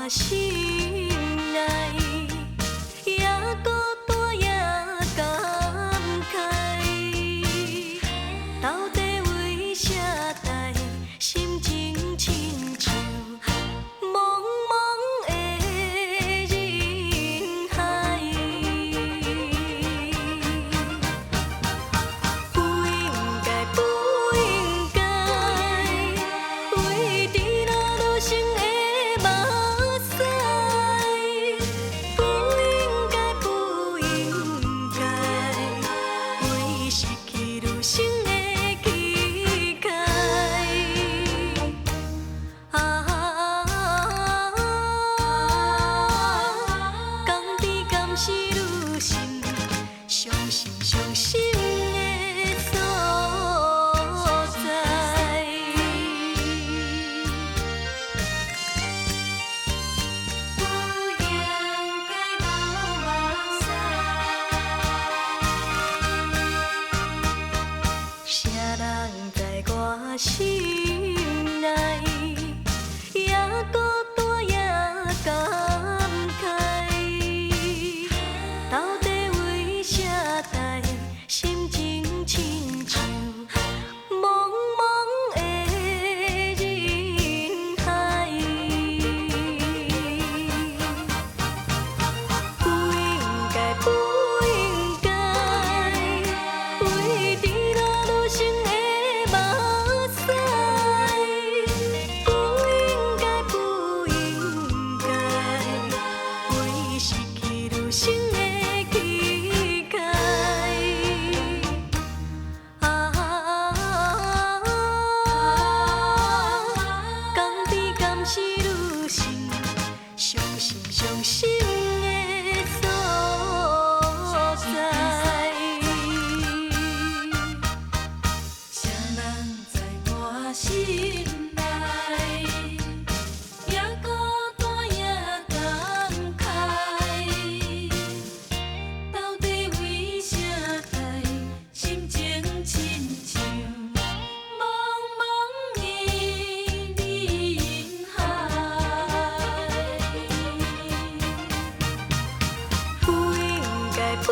心内，也孤单也感慨。到底为啥代心情亲像茫茫的人海？不应该，不应该，为伫那路程的目屎。不应该，不应该，为失去女生的期待。甘甜甘是女生伤心伤心的所在。不应该流目屎，谁人知我心内，也孤单也感慨。到底为啥代心情亲像茫茫的人海？不应该，不应该，为伫那路程的目屎。不应该，不应该，为失去女生的期待。甘甜甘是女生伤心伤心的所在。谁人知我心内，也孤单也感慨。到底为啥代心情亲像茫茫的人海？不应该，不